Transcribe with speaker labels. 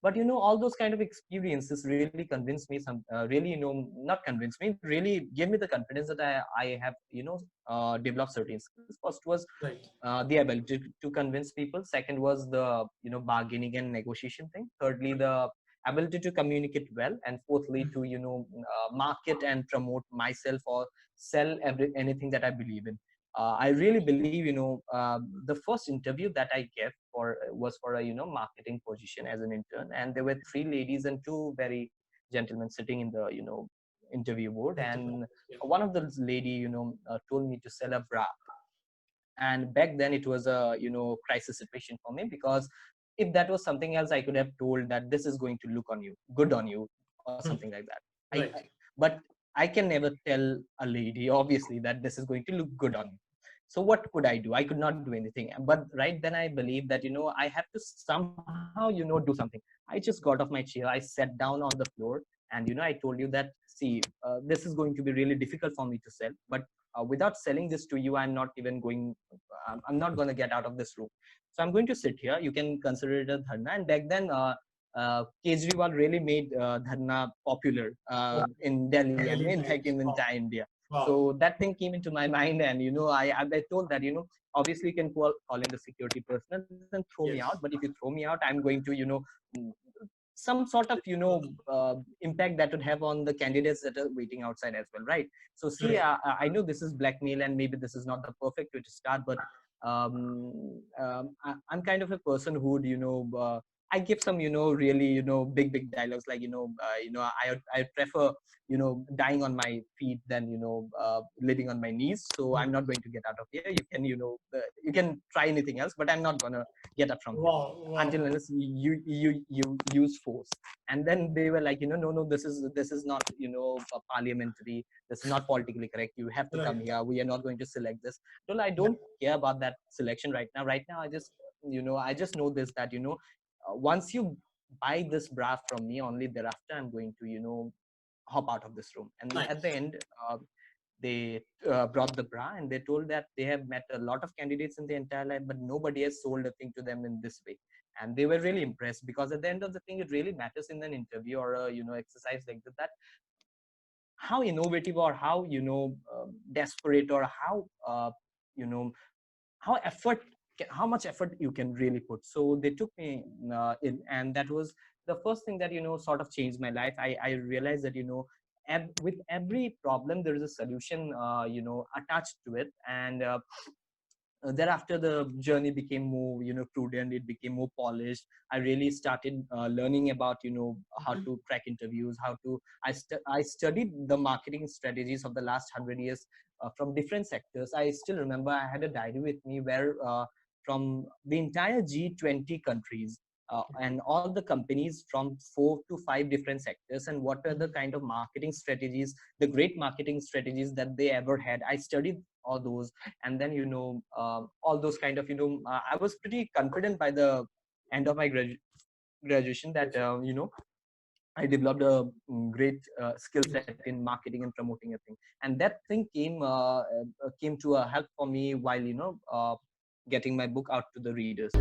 Speaker 1: But all those kind of experiences really convinced me really not convinced me, really gave me the confidence that I have developed certain skills. First was
Speaker 2: Right.
Speaker 1: the ability to convince people. Second was the bargaining and negotiation thing. Thirdly, the ability to communicate well. And fourthly, to market and promote myself or sell anything that I believe in. I really believe the first interview that I gave for was for a marketing position as an intern, and there were three ladies and two very gentlemen sitting in the interview board. And
Speaker 2: Yeah.
Speaker 1: one of those lady told me to sell a bra. And back then it was a crisis situation for me, because if that was something else, I could have told that this is going to look on you good on you or
Speaker 2: Hmm.
Speaker 1: something like that. I
Speaker 2: Right.
Speaker 1: but I can never tell a lady, obviously, that this is going to look good on you. So what could I do? I could not do anything. But right then I believe that I have to somehow do something. I just got off my chair, I sat down on the floor, and I told you that, see, this is going to be really difficult for me to sell, but without selling this to you, I'm not even going I'm not going to get out of this room. So I'm going to sit here. You can consider it a dharna. And back then Kejriwal really made dharna popular
Speaker 2: Oh,
Speaker 1: in Delhi and
Speaker 2: early
Speaker 1: in fact
Speaker 2: times.
Speaker 1: in
Speaker 2: Wow.
Speaker 1: entire India.
Speaker 2: Wow.
Speaker 1: So that thing came into my mind, and I told that obviously you can call in the security personnel and throw me out, but if
Speaker 2: Yes.
Speaker 1: you throw me out, I'm going to mm, some sort of impact that would have on the candidates that are waiting outside as well, right? So see,
Speaker 2: Correct.
Speaker 1: I know this is blackmail, and maybe this is not the perfect way to start, but I'm kind of a person who would I give some really big dialogues, like I prefer dying on my feet than living on my knees. So
Speaker 2: Hmm.
Speaker 1: I'm not going to get out of here. You can you can try anything else, but I'm not gonna get up from here
Speaker 2: Wow.
Speaker 1: until
Speaker 2: Wow.
Speaker 1: unless you use force. And then they were like, no, this is not parliamentary, this is not politically correct, you have to come
Speaker 2: Right.
Speaker 1: here, we are not going to select this. Well, I don't care about that selection right now. I just know this, that once you buy this bra from me, only thereafter I'm going to hop out of this room. And at the
Speaker 2: Nice.
Speaker 1: end, they brought the bra, and they told that they have met a lot of candidates in their entire life, but nobody has sold a thing to them in this way. And they were really impressed, because at the end of the thing, it really matters in an interview or a exercise like that, how innovative or how desperate, or how you know how effort how much effort you can really put. So they took me in, and that was the first thing that sort of changed my life. I realized that with every problem there is a solution attached to it. And thereafter the journey became more prudent, it became more polished. I really started learning about how to crack interviews, how to I studied the marketing strategies of the last 100 years from different sectors. I still remember I had a diary with me where from the entire G20 countries and all the companies from 4 to 5 different sectors, and what are the kind of marketing strategies, the great marketing strategies that they ever had. I studied all those. And then all those kind of I was pretty confident by the end of my graduation that I developed a great skill set in marketing and promoting a thing. And that thing came to a help for me while getting my book out to the readers.